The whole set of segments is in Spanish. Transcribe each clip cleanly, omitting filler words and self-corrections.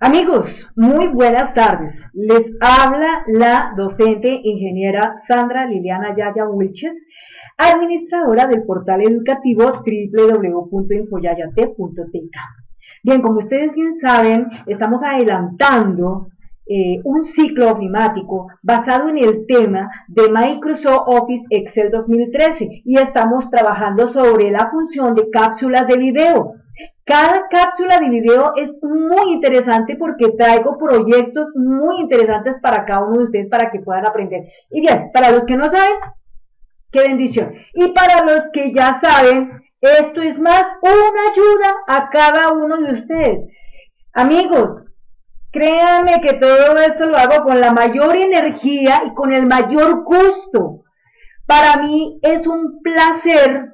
Amigos, muy buenas tardes. Les habla la docente ingeniera Sandra Liliana Yaya Wilches, administradora del portal educativo www.infoyayate.tk. Bien, como ustedes bien saben, estamos adelantando un ciclo ofimático basado en el tema de Microsoft Office Excel 2013 y estamos trabajando sobre la función de cápsulas de video. Cada cápsula de video es muy interesante porque traigo proyectos muy interesantes para cada uno de ustedes para que puedan aprender. Y bien, para los que no saben, qué bendición. Y para los que ya saben, esto es más una ayuda a cada uno de ustedes. Amigos, créanme que todo esto lo hago con la mayor energía y con el mayor gusto. Para mí es un placer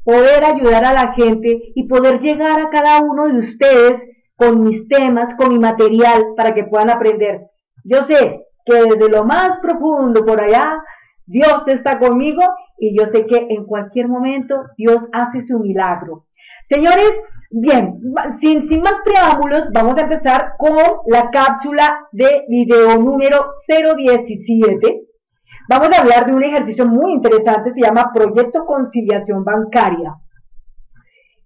poder ayudar a la gente y poder llegar a cada uno de ustedes con mis temas, con mi material, para que puedan aprender. Yo sé que desde lo más profundo por allá, Dios está conmigo y yo sé que en cualquier momento Dios hace su milagro. Señores, bien, sin más preámbulos, vamos a empezar con la cápsula de video número 017. Vamos a hablar de un ejercicio muy interesante, se llama Proyecto Conciliación Bancaria.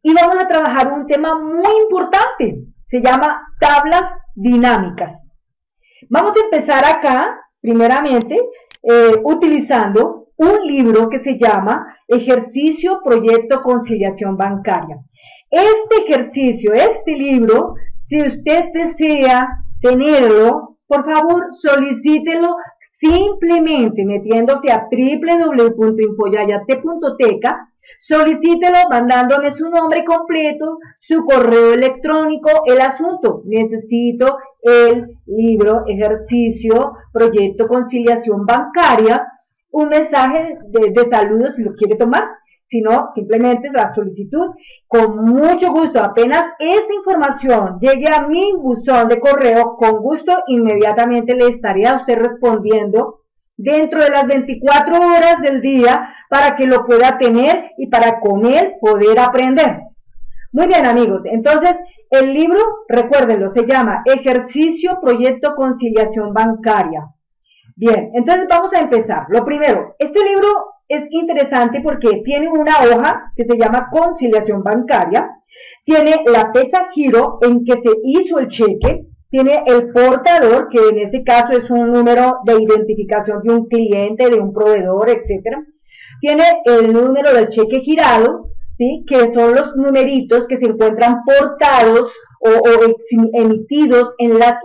Y vamos a trabajar un tema muy importante, se llama tablas dinámicas. Vamos a empezar acá, primeramente, utilizando un libro que se llama Ejercicio Proyecto Conciliación Bancaria. Este ejercicio, este libro, si usted desea tenerlo, por favor, solicítelo simplemente metiéndose a www.infoyayate.tk, solicítelo mandándome su nombre completo, su correo electrónico, el asunto. Necesito el libro Ejercicio Proyecto Conciliación Bancaria, un mensaje de saludo si lo quiere tomar. Si no, simplemente la solicitud, con mucho gusto. Apenas esta información llegue a mi buzón de correo, con gusto inmediatamente le estaré a usted respondiendo dentro de las 24 horas del día para que lo pueda tener y para con él poder aprender. Muy bien, amigos, entonces el libro, recuérdenlo, se llama Ejercicio Proyecto Conciliación Bancaria. Bien, entonces vamos a empezar. Lo primero, este libro es interesante porque tiene una hoja que se llama conciliación bancaria, tiene la fecha giro en que se hizo el cheque, tiene el portador, que en este caso es un número de identificación de un cliente, de un proveedor, etc. Tiene el número del cheque girado, ¿sí?, que son los numeritos que se encuentran portados o emitidos en las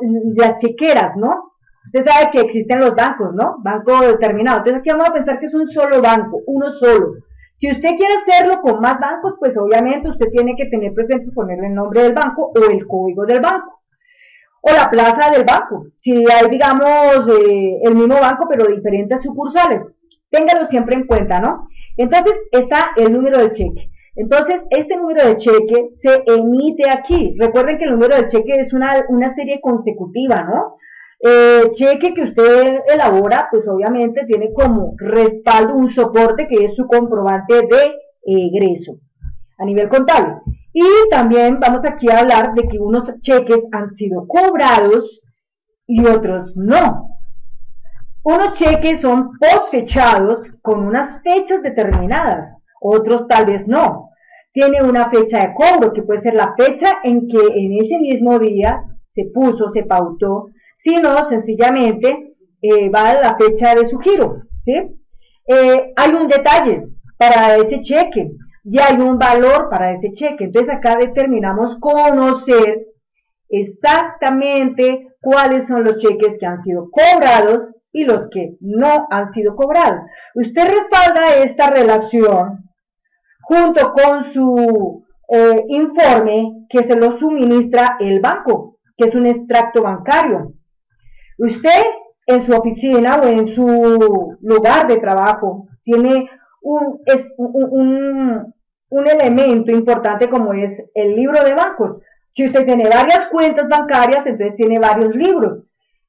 chequeras, ¿no? Usted sabe que existen los bancos, ¿no? Banco determinado. Entonces aquí vamos a pensar que es un solo banco, uno solo. Si usted quiere hacerlo con más bancos, pues obviamente usted tiene que tener presente ponerle el nombre del banco o el código del banco. O la plaza del banco. Si hay, digamos, el mismo banco, pero diferentes sucursales. Téngalo siempre en cuenta, ¿no? Entonces está el número del cheque. Entonces, este número de cheque se emite aquí. Recuerden que el número de cheque es una serie consecutiva, ¿no? Cheque que usted elabora, pues obviamente tiene como respaldo un soporte que es su comprobante de egreso a nivel contable. Y también vamos aquí a hablar de que unos cheques han sido cobrados y otros no. Unos cheques son posfechados con unas fechas determinadas, otros tal vez no. Tiene una fecha de cobro que puede ser la fecha en que en ese mismo día se puso, se pautó, sino sencillamente va a la fecha de su giro, ¿sí? Hay un detalle para ese cheque y hay un valor para ese cheque. Entonces acá determinamos conocer exactamente cuáles son los cheques que han sido cobrados y los que no han sido cobrados. Usted respalda esta relación junto con su informe que se lo suministra el banco, que es un extracto bancario. Usted en su oficina o en su lugar de trabajo tiene un elemento importante como es el libro de bancos. Si usted tiene varias cuentas bancarias, entonces tiene varios libros.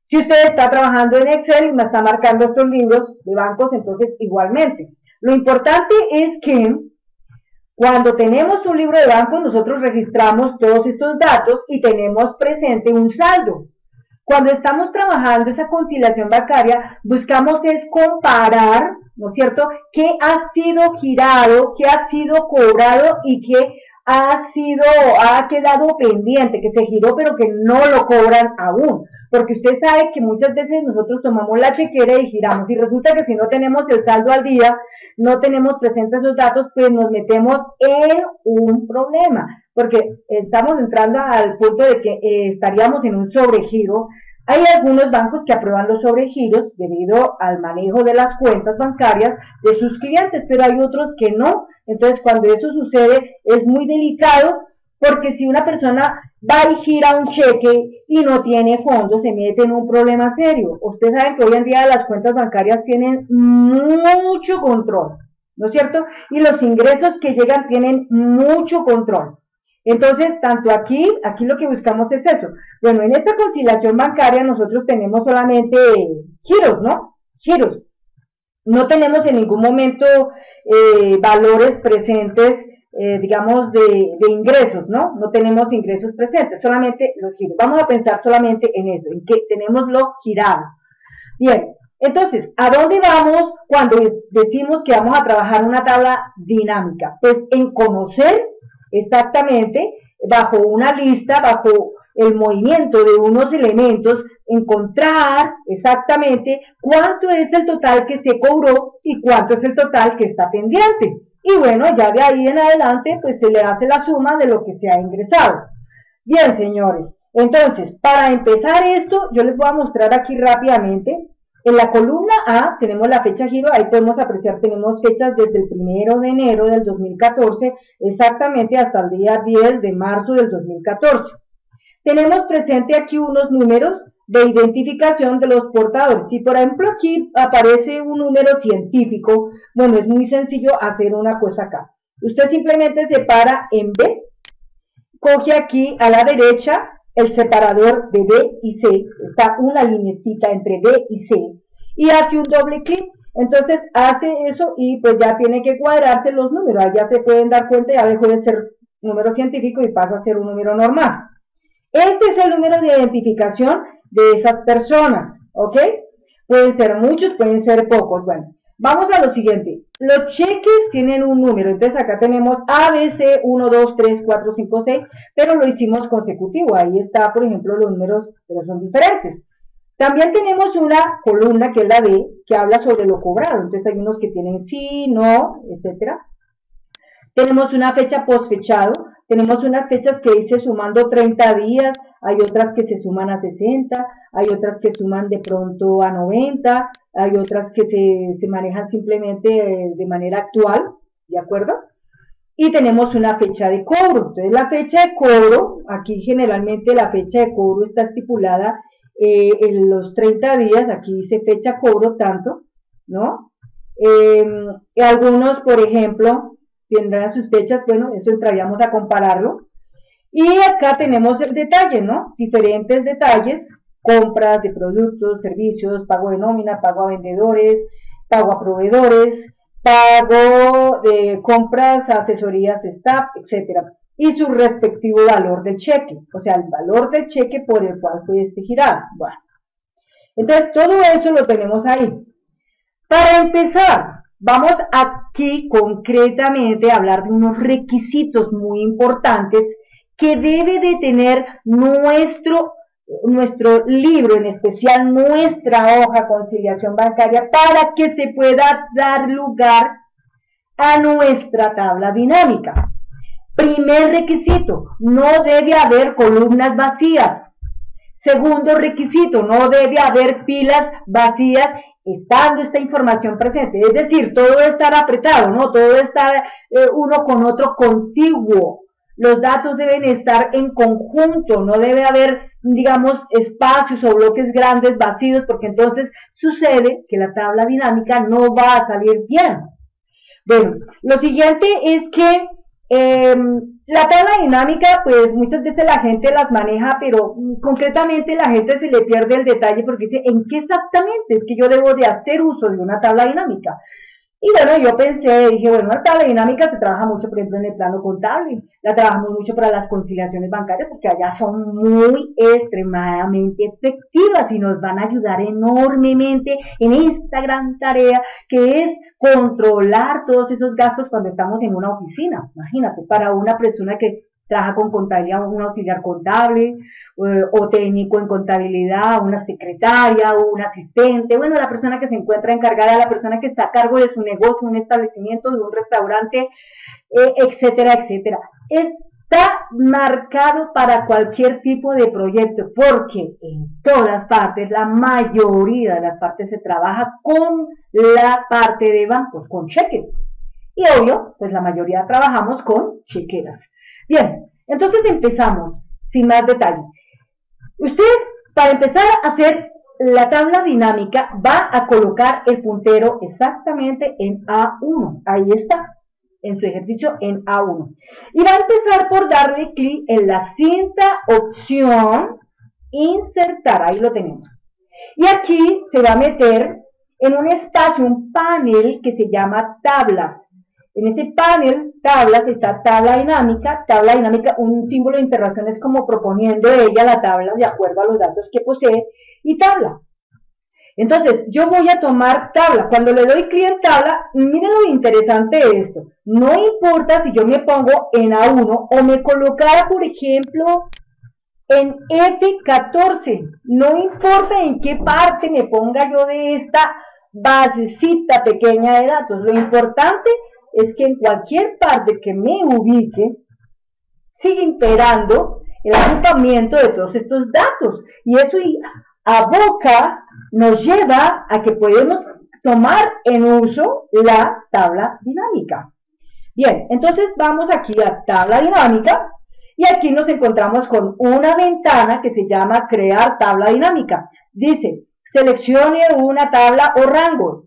Si usted está trabajando en Excel y me está marcando estos libros de bancos, entonces igualmente. Lo importante es que Cuando tenemos un libro de banco, nosotros registramos todos estos datos y tenemos presente un saldo. Cuando estamos trabajando esa conciliación bancaria, buscamos es comparar, ¿no es cierto?, qué ha sido girado, qué ha sido cobrado y qué ha quedado pendiente, que se giró pero que no lo cobran aún. Porque usted sabe que muchas veces nosotros tomamos la chequera y giramos y resulta que si no tenemos el saldo al día, no tenemos presentes esos datos, pues nos metemos en un problema, porque estamos entrando al punto de que estaríamos en un sobregiro. Hay algunos bancos que aprueban los sobregiros debido al manejo de las cuentas bancarias de sus clientes, pero hay otros que no. Entonces, cuando eso sucede, es muy delicado, porque si una persona va y gira un cheque y no tiene fondos, se mete en un problema serio. Ustedes saben que hoy en día las cuentas bancarias tienen mucho control, ¿no es cierto? Y los ingresos que llegan tienen mucho control. Entonces, tanto aquí lo que buscamos es eso. Bueno, en esta conciliación bancaria nosotros tenemos solamente giros, ¿no? Giros. No tenemos en ningún momento valores presentes, digamos, de ingresos, ¿no? No tenemos ingresos presentes, solamente los giros. Vamos a pensar solamente en eso, en que tenemos lo girado. Bien, entonces, ¿a dónde vamos cuando decimos que vamos a trabajar una tabla dinámica? Pues en conocer exactamente, bajo una lista, bajo el movimiento de unos elementos, encontrar exactamente cuánto es el total que se cobró y cuánto es el total que está pendiente. Y bueno, ya de ahí en adelante, pues se le hace la suma de lo que se ha ingresado. Bien, señores, entonces, para empezar esto, yo les voy a mostrar aquí rápidamente. En la columna A tenemos la fecha giro, ahí podemos apreciar, tenemos fechas desde el 1 de enero del 2014, exactamente hasta el día 10 de marzo del 2014. Tenemos presente aquí unos números de identificación de los portadores. Si por ejemplo aquí aparece un número científico, bueno, es muy sencillo hacer una cosa acá. Usted simplemente separa en B, coge aquí a la derecha el separador de B y C, está una linecita entre B y C, y hace un doble clic. Entonces hace eso y pues ya tiene que cuadrarse los números, ya se pueden dar cuenta, ya dejó de ser número científico y pasa a ser un número normal. Este es el número de identificación de esas personas, ¿ok? Pueden ser muchos, pueden ser pocos. Bueno, vamos a lo siguiente. Los cheques tienen un número, entonces acá tenemos ABC 1, 2, 3, 4, 5, 6, pero lo hicimos consecutivo. Ahí está, por ejemplo, los números, pero son diferentes. También tenemos una columna que es la D, que habla sobre lo cobrado. Entonces hay unos que tienen sí, no, etcétera. Tenemos una fecha postfechado, tenemos unas fechas que dice sumando 30 días, hay otras que se suman a 60, hay otras que suman de pronto a 90, hay otras que se manejan simplemente de manera actual, ¿de acuerdo? Y tenemos una fecha de cobro. Entonces la fecha de cobro, aquí generalmente la fecha de cobro está estipulada en los 30 días, aquí dice fecha cobro tanto, ¿no? Algunos, por ejemplo, tendrán sus fechas, bueno, eso entraríamos a compararlo. Y acá tenemos el detalle, ¿no? Diferentes detalles, compras de productos, servicios, pago de nómina, pago a vendedores, pago a proveedores, pago de compras, asesorías, staff, etcétera, y su respectivo valor de cheque, o sea, el valor del cheque por el cual fue girado. Bueno, entonces todo eso lo tenemos ahí. Para empezar, vamos aquí concretamente a hablar de unos requisitos muy importantes que debe de tener nuestro libro, en especial nuestra hoja conciliación bancaria, para que se pueda dar lugar a nuestra tabla dinámica. Primer requisito, no debe haber columnas vacías. Segundo requisito, no debe haber filas vacías estando esta información presente. Es decir, todo debe estar apretado, ¿no? Todo debe estar uno con otro contiguo. Los datos deben estar en conjunto, no debe haber, digamos, espacios o bloques grandes vacíos, porque entonces sucede que la tabla dinámica no va a salir bien. Bueno, lo siguiente es que la tabla dinámica, pues muchas veces la gente las maneja, pero concretamente la gente se le pierde el detalle porque dice, ¿en qué exactamente es que yo debo de hacer uso de una tabla dinámica? Y bueno, yo pensé, dije, bueno, la tabla dinámica se trabaja mucho, por ejemplo, en el plano contable, la trabajamos mucho para las conciliaciones bancarias, porque allá son muy extremadamente efectivas y nos van a ayudar enormemente en esta gran tarea que es controlar todos esos gastos cuando estamos en una oficina. Imagínate, para una persona que trabaja con contabilidad, un auxiliar contable o técnico en contabilidad, una secretaria o un asistente, bueno, la persona que se encuentra encargada, la persona que está a cargo de su negocio, un establecimiento, de un restaurante, etcétera, etcétera. Está marcado para cualquier tipo de proyecto, porque en todas partes, la mayoría de las partes se trabaja con la parte de bancos, con cheques. Y obvio, pues la mayoría trabajamos con chequeras. Bien, entonces empezamos, sin más detalles. Usted, para empezar a hacer la tabla dinámica, va a colocar el puntero exactamente en A1. Ahí está, en su ejercicio en A1. Y va a empezar por darle clic en la cinta opción, insertar, ahí lo tenemos. Y aquí se va a meter en un espacio, un panel que se llama tablas. En ese panel, tablas, está tabla dinámica, un símbolo de interrogación es como proponiendo ella la tabla de acuerdo a los datos que posee, y tabla. Entonces, yo voy a tomar tabla. Cuando le doy clic en tabla, miren lo interesante de esto. No importa si yo me pongo en A1 o me colocara, por ejemplo, en F14. No importa en qué parte me ponga yo de esta basecita pequeña de datos. Lo importante es que en cualquier parte que me ubique, sigue imperando el agrupamiento de todos estos datos. Y eso aboca, nos lleva a que podemos tomar en uso la tabla dinámica. Bien, entonces vamos aquí a tabla dinámica y aquí nos encontramos con una ventana que se llama crear tabla dinámica. Dice, seleccione una tabla o rango,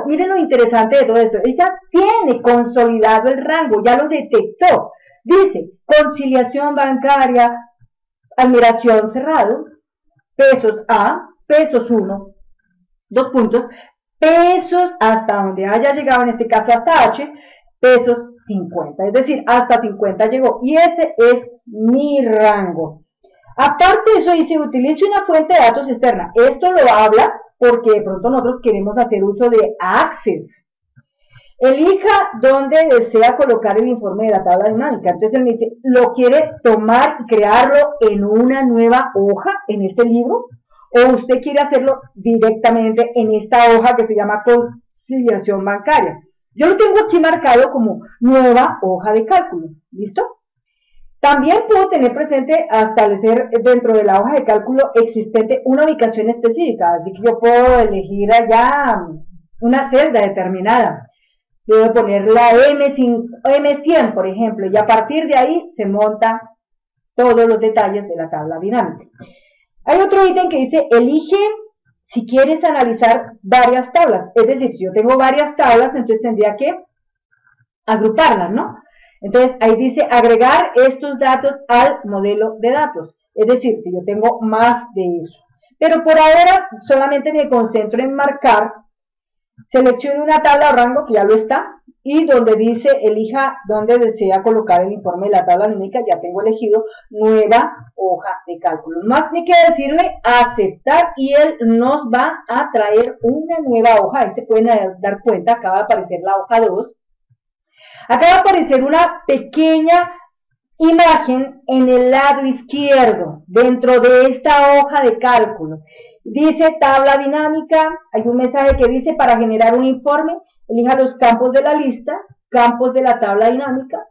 Miren lo interesante de todo esto. Ella tiene consolidado el rango, ya lo detectó. Dice, conciliación bancaria, admiración cerrado, pesos A, pesos 1, 2 puntos, pesos hasta donde haya llegado, en este caso hasta H, pesos 50. Es decir, hasta 50 llegó. Y ese es mi rango. Aparte de eso, dice, utilice una fuente de datos externa. Esto lo habla porque de pronto nosotros queremos hacer uso de Access. Elija dónde desea colocar el informe de la tabla dinámica. Entonces él me dice, ¿lo quiere tomar y crearlo en una nueva hoja, en este libro? ¿O usted quiere hacerlo directamente en esta hoja que se llama conciliación bancaria? Yo lo tengo aquí marcado como nueva hoja de cálculo. ¿Listo? También puedo tener presente a establecer dentro de la hoja de cálculo existente una ubicación específica, así que yo puedo elegir allá una celda determinada. Debo poner la M100, por ejemplo, y a partir de ahí se montan todos los detalles de la tabla dinámica. Hay otro ítem que dice, elige si quieres analizar varias tablas. Es decir, si yo tengo varias tablas, entonces tendría que agruparlas, ¿no? Entonces, ahí dice agregar estos datos al modelo de datos. Es decir, si yo tengo más de eso. Pero por ahora solamente me concentro en marcar, selecciono una tabla o rango que ya lo está, y donde dice elija dónde desea colocar el informe de la tabla dinámica, ya tengo elegido nueva hoja de cálculo. Más me queda decirle aceptar y él nos va a traer una nueva hoja. Ahí se pueden dar cuenta, acaba de aparecer la hoja 2. Acá va a aparecer una pequeña imagen en el lado izquierdo, dentro de esta hoja de cálculo. Dice tabla dinámica, hay un mensaje que dice para generar un informe, elija los campos de la lista, campos de la tabla dinámica,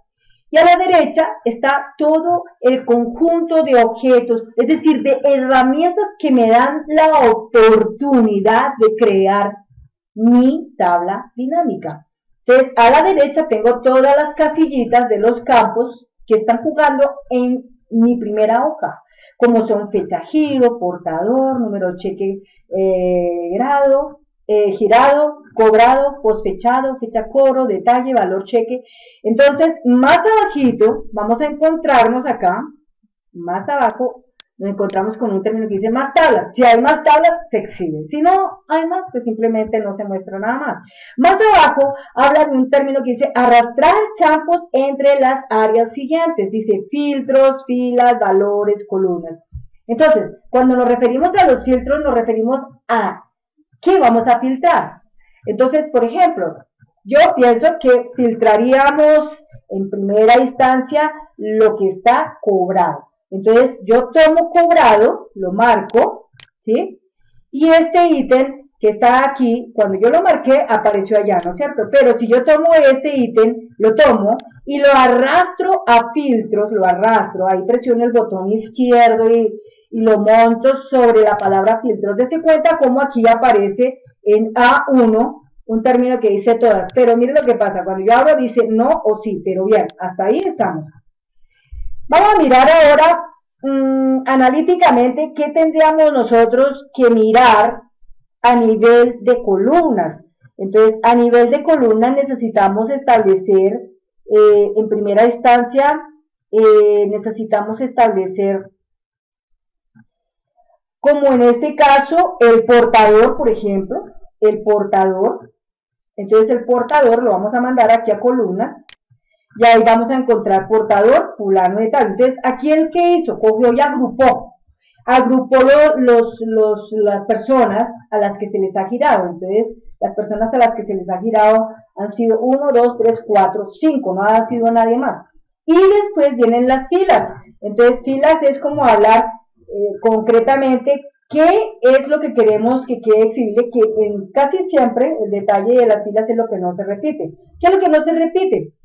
y a la derecha está todo el conjunto de objetos, es decir, de herramientas que me dan la oportunidad de crear mi tabla dinámica. Entonces, a la derecha tengo todas las casillitas de los campos que están jugando en mi primera hoja, como son fecha giro, portador, número cheque girado, cobrado, posfechado, fecha cobro, detalle, valor cheque. Entonces, más abajito, vamos a encontrarnos acá, más abajo, nos encontramos con un término que dice más tablas. Si hay más tablas, se exhiben. Si no hay más, pues simplemente no se muestra nada más. Más abajo habla de un término que dice arrastrar campos entre las áreas siguientes. Dice filtros, filas, valores, columnas. Entonces, cuando nos referimos a los filtros, nos referimos a qué vamos a filtrar. Entonces, por ejemplo, yo pienso que filtraríamos en primera instancia lo que está cobrado. Entonces, yo tomo cobrado, lo marco, ¿sí? Y este ítem que está aquí, cuando yo lo marqué, apareció allá, ¿no es cierto? Pero si yo tomo este ítem, lo tomo y lo arrastro a filtros, lo arrastro, ahí presiono el botón izquierdo y lo monto sobre la palabra filtros. Dese cuenta cómo aquí aparece en A1 un término que dice todas, pero miren lo que pasa, cuando yo abro dice no o sí, pero bien, hasta ahí estamos. Vamos a mirar ahora analíticamente qué tendríamos nosotros que mirar a nivel de columnas. Entonces, a nivel de columnas necesitamos establecer, en primera instancia, necesitamos establecer, como en este caso, el portador, por ejemplo, el portador. Entonces, el portador lo vamos a mandar aquí a columnas. Y ahí vamos a encontrar portador, fulano de tal. Entonces, aquí el que hizo, cogió y agrupó las personas a las que se les ha girado. Entonces, las personas a las que se les ha girado han sido 1, 2, 3, 4, 5, no ha sido nadie más. Y después vienen las filas. Entonces, filas es como hablar concretamente qué es lo que queremos que quede exhibible, que casi siempre el detalle de las filas es lo que no se repite. ¿Qué es lo que no se repite?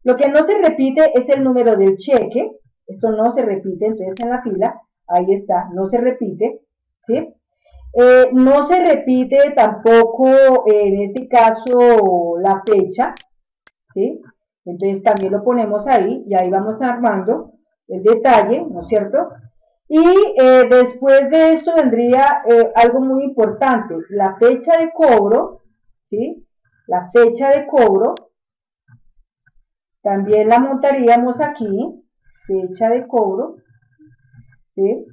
Lo que no se repite es el número del cheque, esto no se repite, entonces en la fila, ahí está, no se repite, ¿sí? No se repite tampoco, en este caso, la fecha, ¿sí? Entonces también lo ponemos ahí, y ahí vamos armando el detalle, ¿no es cierto? Y después de esto vendría algo muy importante, la fecha de cobro, ¿sí? La fecha de cobro, también la montaríamos aquí, fecha de cobro, ¿sí?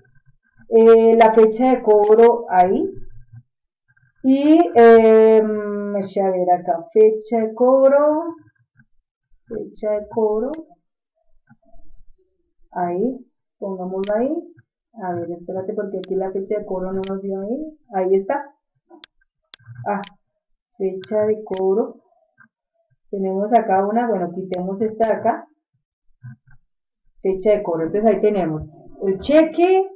La fecha de cobro ahí, y a ver acá, fecha de cobro, ahí, pongámoslo ahí, a ver, espérate porque aquí la fecha de cobro no nos dio ahí está, fecha de cobro, tenemos acá una, bueno, quitemos esta de acá, fecha de cobro, entonces ahí tenemos el cheque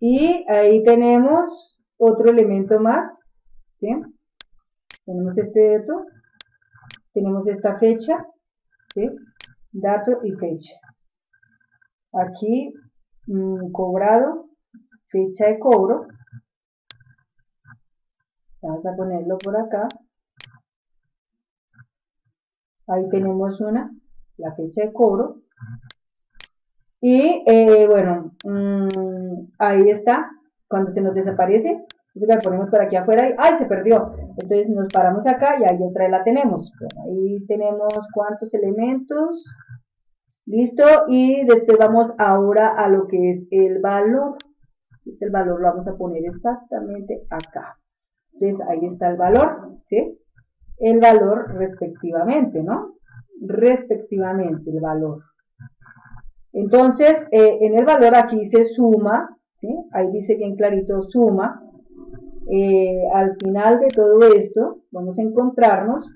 y ahí tenemos otro elemento más, ¿sí? Tenemos este dato, tenemos esta fecha, ¿sí? Dato y fecha. Aquí, cobrado, fecha de cobro, vamos a ponerlo por acá, ahí tenemos la fecha de cobro, y bueno, ahí está, cuando se nos desaparece, entonces la ponemos por aquí afuera y ¡ay! Se perdió. Entonces nos paramos acá y ahí otra vez la tenemos. Bueno, ahí tenemos cuántos elementos. Listo, y después vamos ahora a lo que es el valor. El valor lo vamos a poner exactamente acá. Entonces ahí está el valor, ¿sí? El valor respectivamente, ¿no? Respectivamente el valor. Entonces, en el valor aquí dice suma, ¿sí? Ahí dice bien clarito suma. Al final de todo esto vamos a encontrarnos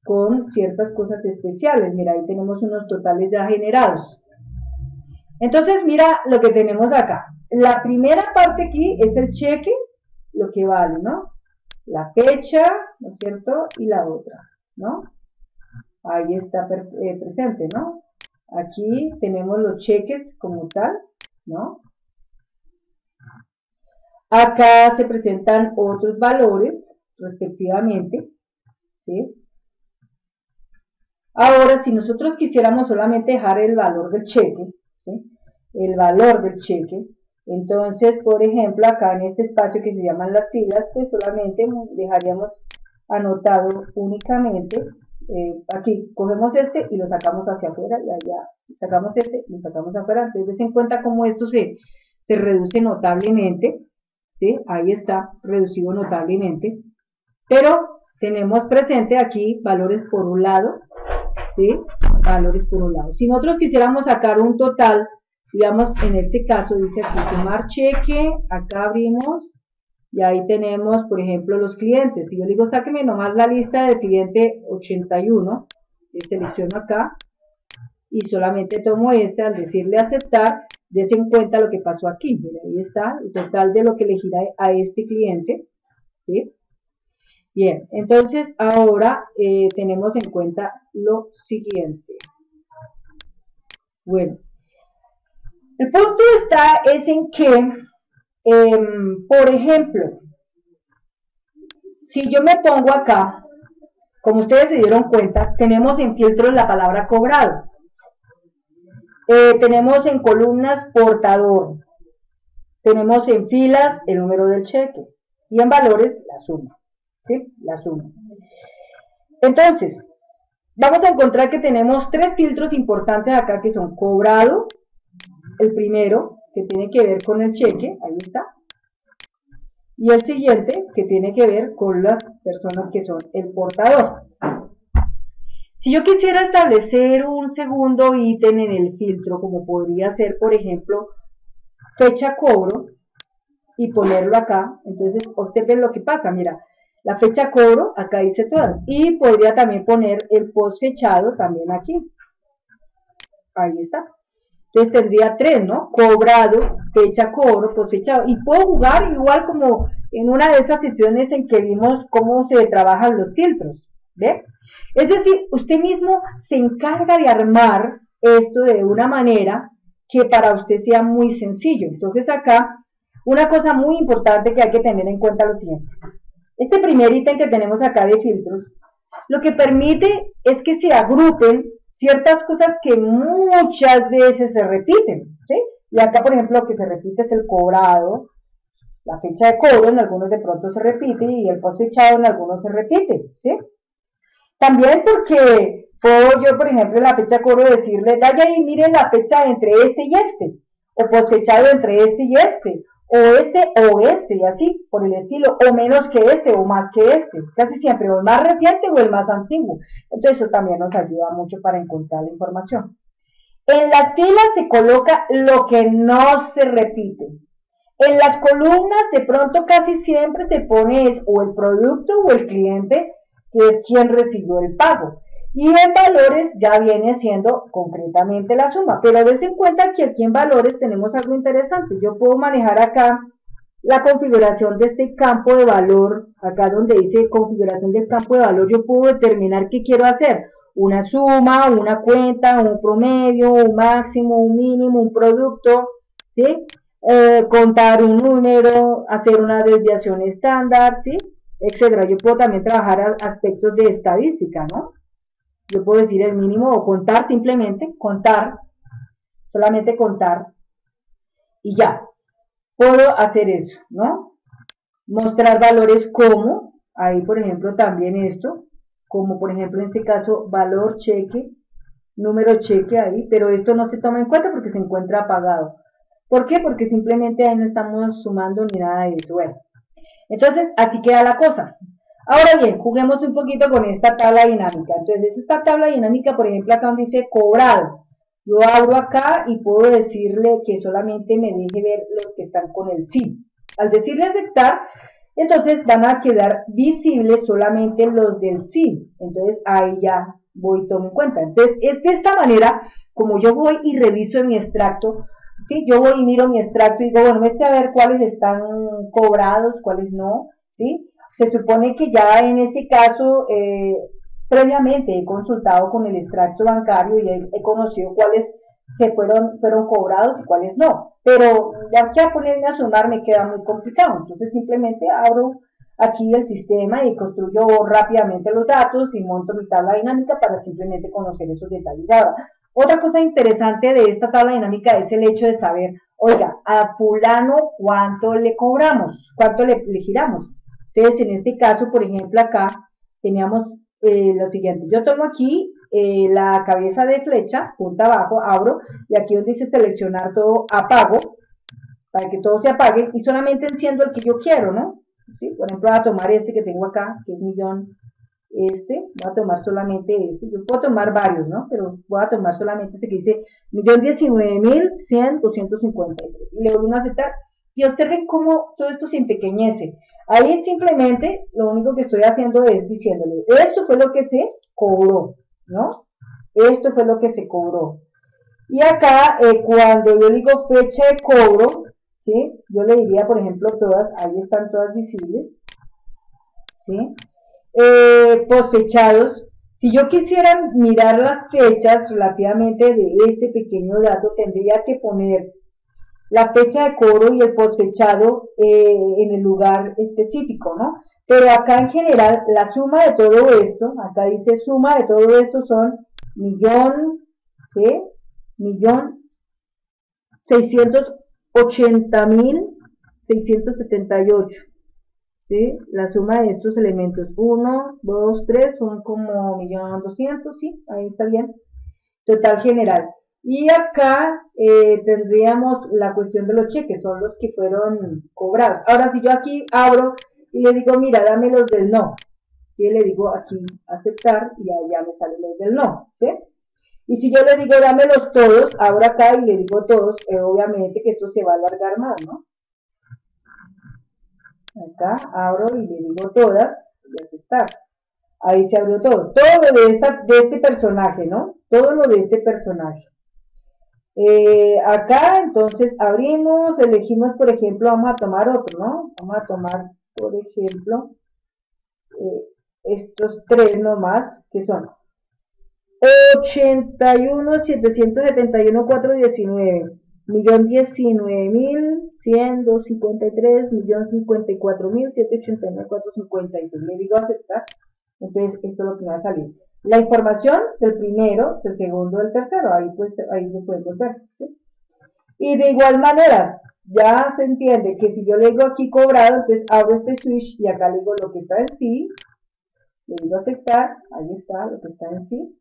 con ciertas cosas especiales. Mira, ahí tenemos unos totales ya generados. Entonces, mira lo que tenemos acá. La primera parte aquí es el cheque, lo que vale, ¿no? La fecha, ¿no es cierto? Y la otra, ¿no? Ahí está presente, ¿no? Aquí tenemos los cheques como tal, ¿no? Acá se presentan otros valores, respectivamente, ¿sí? Ahora, si nosotros quisiéramos solamente dejar el valor del cheque, ¿sí? El valor del cheque, entonces, por ejemplo, acá en este espacio que se llaman las filas, pues solamente dejaríamos anotado únicamente, aquí cogemos este y lo sacamos hacia afuera y allá sacamos este y lo sacamos afuera. Entonces, den cuenta cómo esto se se reduce notablemente, ¿sí? Ahí está, reducido notablemente, pero tenemos presente aquí valores por un lado, ¿sí? Valores por un lado. Si nosotros quisiéramos sacar un total, digamos, en este caso dice aquí sumar cheque, acá abrimos, y ahí tenemos, por ejemplo, los clientes. Si yo digo, sáqueme nomás la lista del cliente 81, selecciono acá, y solamente tomo al decirle aceptar, dése en cuenta lo que pasó aquí. Mira, ahí está el total de lo que le gira a este cliente, ¿sí? Bien, entonces ahora tenemos en cuenta lo siguiente. Bueno, el punto es en que, por ejemplo, si yo me pongo acá, como ustedes se dieron cuenta, tenemos en filtros la palabra cobrado. Tenemos en columnas portador. Tenemos en filas el número del cheque. Y en valores la suma. ¿Sí? La suma. Entonces, vamos a encontrar que tenemos tres filtros importantes acá que son cobrado, el primero, que tiene que ver con el cheque, ahí está, y el siguiente, que tiene que ver con las personas que son el portador. Si yo quisiera establecer un segundo ítem en el filtro, como podría ser, por ejemplo, fecha cobro, y ponerlo acá, entonces observen lo que pasa, mira, la fecha cobro, acá dice todas, y podría también poner el post fechado también aquí, ahí está. Entonces tendría tres, ¿no? Cobrado, fecha cobro, post fechado, y puedo jugar igual como en una de esas sesiones en que vimos cómo se trabajan los filtros, ¿ve? Es decir, usted mismo se encarga de armar esto de una manera que para usted sea muy sencillo. Entonces acá, una cosa muy importante que hay que tener en cuenta es lo siguiente. Este primer ítem que tenemos acá de filtros, lo que permite es que se agrupen ciertas cosas que muchas veces se repiten, ¿sí? Y acá, por ejemplo, lo que se repite es el cobrado, la fecha de cobro, en algunos de pronto se repite, y el post fechado en algunos se repite, ¿sí? También porque puedo yo, por ejemplo, en la fecha de cobro decirle, vaya y miren la fecha entre este y este, o post fechado entre este y este, o este, y así, por el estilo, o menos que este, o más que este, casi siempre, o el más reciente o el más antiguo. Entonces eso también nos ayuda mucho para encontrar la información. En las filas se coloca lo que no se repite. En las columnas de pronto casi siempre se pone o el producto o el cliente, que es quien recibió el pago. Y en valores ya viene siendo concretamente la suma. Pero des en cuenta que aquí en valores tenemos algo interesante. Yo puedo manejar acá la configuración de este campo de valor. Acá donde dice configuración del campo de valor, yo puedo determinar qué quiero hacer. Una suma, una cuenta, un promedio, un máximo, un mínimo, un producto, ¿sí? Contar un número, hacer una desviación estándar, ¿sí? Etcétera. Yo puedo también trabajar aspectos de estadística, ¿no? Yo puedo decir el mínimo o contar simplemente, contar, solamente contar, y ya. Puedo hacer eso, ¿no? Mostrar valores como, ahí por ejemplo también esto, como por ejemplo en este caso valor cheque, número cheque ahí, pero esto no se toma en cuenta porque se encuentra apagado. ¿Por qué? Porque simplemente ahí no estamos sumando ni nada de eso. Bueno, entonces así queda la cosa. Ahora bien, juguemos un poquito con esta tabla dinámica. Entonces, esta tabla dinámica, por ejemplo, acá donde dice cobrado, yo abro acá y puedo decirle que solamente me deje ver los que están con el sí. Al decirle aceptar, entonces van a quedar visibles solamente los del sí. Entonces, ahí ya voy y tomo en cuenta. Entonces, es de esta manera, como yo voy y reviso en mi extracto, ¿sí? Yo voy y miro mi extracto y digo, bueno, muestre a ver cuáles están cobrados, cuáles no, ¿sí? Se supone que ya en este caso, previamente he consultado con el extracto bancario y he conocido cuáles fueron cobrados y cuáles no. Pero ya que a ponerme a sumar me queda muy complicado. Entonces simplemente abro aquí el sistema y construyo rápidamente los datos y monto mi tabla dinámica para simplemente conocer esos detalles. Ahora, otra cosa interesante de esta tabla dinámica es el hecho de saber, oiga, a fulano cuánto le cobramos, cuánto le giramos. Entonces, en este caso, por ejemplo, acá teníamos lo siguiente. Yo tomo aquí la cabeza de flecha, punta abajo, abro, y aquí donde dice seleccionar todo, apago, para que todo se apague y solamente enciendo el que yo quiero, ¿no? ¿Sí? Por ejemplo, voy a tomar este que tengo acá, que es millón, voy a tomar solamente este, yo puedo tomar varios, ¿no? Pero voy a tomar solamente este que dice 1.019.100.253, y le doy a aceptar, y observen cómo todo esto se empequeñece. Ahí simplemente lo único que estoy haciendo es diciéndole, esto fue lo que se cobró, ¿no? Esto fue lo que se cobró. Y acá, cuando yo digo fecha de cobro, ¿sí? Yo le diría, por ejemplo, todas, ahí están todas visibles, ¿sí? Posfechados. Si yo quisiera mirar las fechas relativamente de este pequeño dato, tendría que poner la fecha de cobro y el posfechado en el lugar específico, ¿no? Pero acá en general, la suma de todo esto, acá dice suma de todo esto son millón, ¿sí? 1.680.678, ¿sí? La suma de estos elementos, 1, 2, 3, son como 1.200.000, ¿sí? Ahí está bien. Total general. Y acá tendríamos la cuestión de los cheques, son los que fueron cobrados. Ahora, si yo aquí abro y le digo, mira, dame los del no, y le digo aquí aceptar, y allá me salen los del no, ¿sí? Y si yo le digo, dámelos todos, abro acá y le digo todos, obviamente que esto se va a alargar más, ¿no? Acá abro y le digo todas, y aceptar. Ahí se abrió todo. Todo lo de este personaje, ¿no? Todo lo de este personaje. Acá, entonces, abrimos, elegimos, por ejemplo, vamos a tomar otro, ¿no? Vamos a tomar, por ejemplo, estos tres nomás, que son 81.771.419, 1.019.100.253, 1.054.789.456. Le digo aceptar. Entonces, esto es lo que me va a salir. La información del primero, del segundo, del tercero. Ahí lo podemos ver, ¿sí? Y de igual manera, ya se entiende que si yo le digo aquí cobrado, entonces abro este switch y acá le digo lo que está en sí. Le digo aceptar. Ahí está lo que está en sí.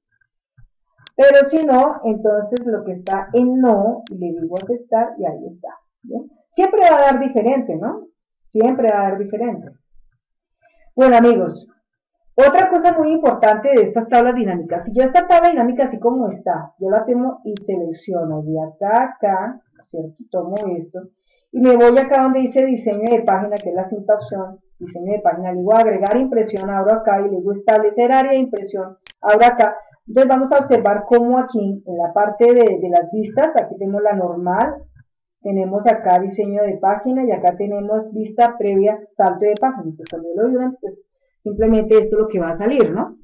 Pero si no, entonces lo que está en no, y le digo aceptar y ahí está. ¿Bien? Siempre va a dar diferente, ¿no? Siempre va a dar diferente. Bueno, amigos, otra cosa muy importante de estas tablas dinámicas, si yo esta tabla dinámica así como está, yo la tengo y selecciono de acá a acá, ¿cierto? Tomo esto y me voy acá donde dice diseño de página, que es la quinta opción, diseño de página, le digo agregar impresión, abro acá y le digo establecer área de impresión, abro acá. Entonces vamos a observar cómo aquí en la parte de las vistas, aquí tenemos la normal, tenemos acá diseño de página y acá tenemos vista previa, salto de página. Entonces cuando yo lo digo, pues simplemente esto es lo que va a salir, ¿no?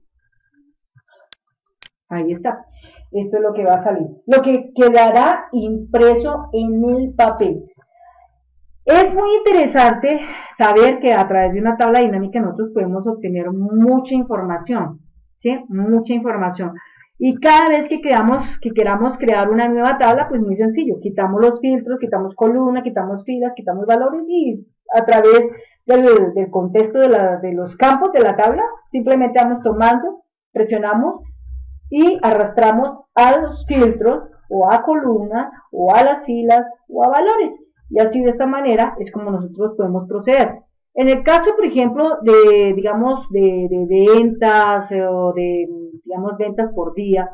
Ahí está. Esto es lo que va a salir. Lo que quedará impreso en el papel. Es muy interesante saber que a través de una tabla dinámica nosotros podemos obtener mucha información, ¿sí? Mucha información. Y cada vez que queramos crear una nueva tabla, pues muy sencillo. Quitamos los filtros, quitamos columna, quitamos filas, quitamos valores y a través del contexto de los campos de la tabla, simplemente vamos tomando, presionamos y arrastramos a los filtros o a columna o a las filas o a valores. Y así de esta manera es como nosotros podemos proceder. En el caso, por ejemplo, digamos, de ventas o digamos, ventas por día,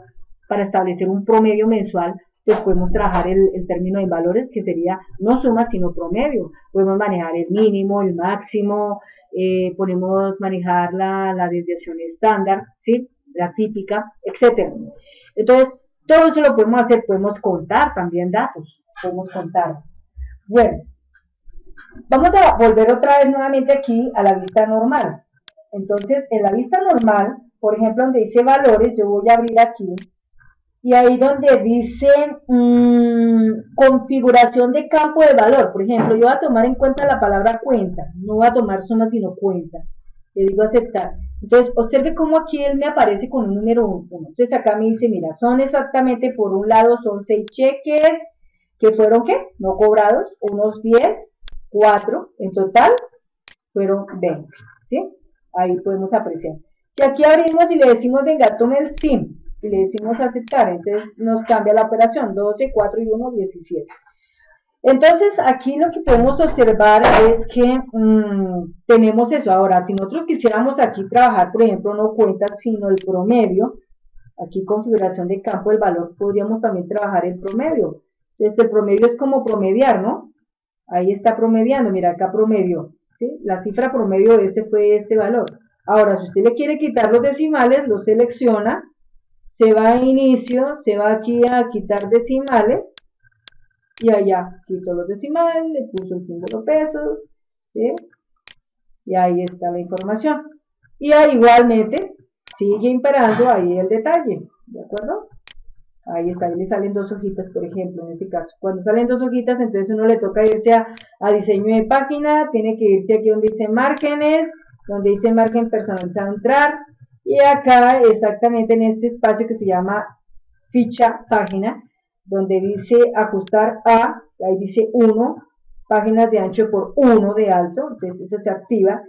para establecer un promedio mensual, pues podemos trabajar el término de valores, que sería no suma, sino promedio. Podemos manejar el mínimo, el máximo, podemos manejar la desviación estándar, ¿sí? La típica, etcétera. Entonces, todo eso lo podemos hacer, podemos contar también datos, podemos contar. Bueno, vamos a volver otra vez nuevamente aquí a la vista normal. Entonces, en la vista normal, por ejemplo, donde dice valores, yo voy a abrir aquí, y ahí donde dice configuración de campo de valor, por ejemplo, yo voy a tomar en cuenta la palabra cuenta, no voy a tomar suma sino cuenta, le digo aceptar. Entonces, observe cómo aquí él me aparece con un número 1. Entonces, acá me dice, mira, son exactamente, por un lado, son 6 cheques, que fueron, ¿qué? No cobrados, unos 10, 4, en total, fueron 20, ¿sí? Ahí podemos apreciar. Si aquí abrimos y le decimos, venga, tome el SIM, y le decimos aceptar, entonces nos cambia la operación, 12, 4 y 1, 17. Entonces, aquí lo que podemos observar es que tenemos eso. Ahora, si nosotros quisiéramos aquí trabajar, por ejemplo, no cuentas, sino el promedio, aquí configuración de campo del valor, podríamos también trabajar el promedio. Entonces, el promedio es como promediar, ¿no? Ahí está promediando, mira, acá promedio, ¿sí? La cifra promedio de este fue este valor. Ahora, si usted le quiere quitar los decimales, lo selecciona, se va a inicio, se va aquí a quitar decimales, y allá quito los decimales, le puso el símbolo pesos, ¿sí? Y ahí está la información. Y ahí igualmente sigue imperando ahí el detalle, ¿de acuerdo? Ahí está, ahí le salen dos hojitas, por ejemplo, en este caso. Cuando salen dos hojitas, entonces uno le toca irse a diseño de página, tiene que irse aquí donde dice márgenes, donde dice margen personalizado, entrar, y acá exactamente en este espacio que se llama ficha página, donde dice ajustar a, ahí dice 1, páginas de ancho por 1 de alto, entonces eso se activa,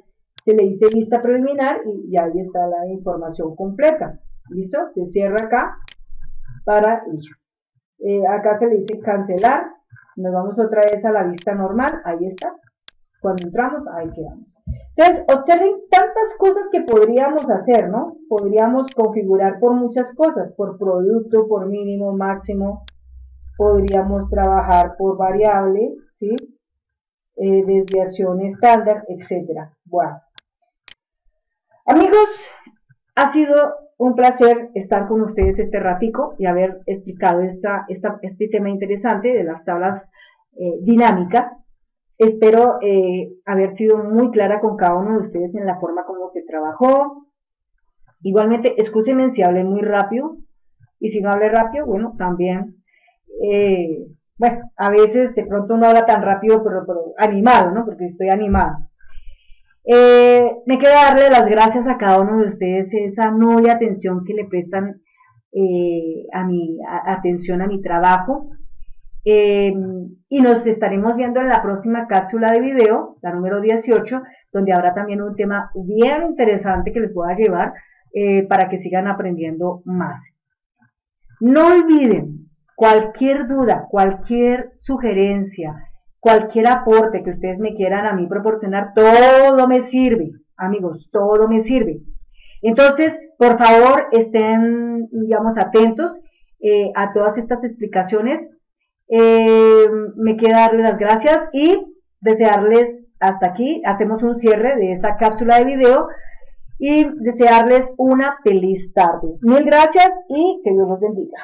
se le dice vista preliminar y ahí está la información completa, ¿listo? Se cierra acá para ello. Acá se le dice cancelar, nos vamos otra vez a la vista normal, ahí está, cuando entramos, ahí quedamos. Entonces, observen tantas cosas que podríamos hacer, ¿no? Podríamos configurar por muchas cosas, por producto, por mínimo, máximo, podríamos trabajar por variable, ¿sí? Desviación estándar, etcétera. Bueno, amigos, ha sido un placer estar con ustedes este ratico y haber explicado este tema interesante de las tablas dinámicas. Espero haber sido muy clara con cada uno de ustedes en la forma como se trabajó. Igualmente, escúchenme si hablé muy rápido, y si no hablé rápido, bueno, también, bueno, a veces de pronto no habla tan rápido, pero animado, ¿no? Porque estoy animado. Me queda darle las gracias a cada uno de ustedes, esa noble atención que le prestan atención a mi trabajo. Y nos estaremos viendo en la próxima cápsula de video, la número 18, donde habrá también un tema bien interesante que les pueda llevar para que sigan aprendiendo más. No olviden, cualquier duda, cualquier sugerencia, cualquier aporte que ustedes me quieran a mí proporcionar, todo me sirve, amigos, todo me sirve. Entonces, por favor, estén, digamos, atentos a todas estas explicaciones. Me queda darles las gracias y desearles hasta aquí, hacemos un cierre de esa cápsula de video y desearles una feliz tarde. Mil gracias y que Dios los bendiga.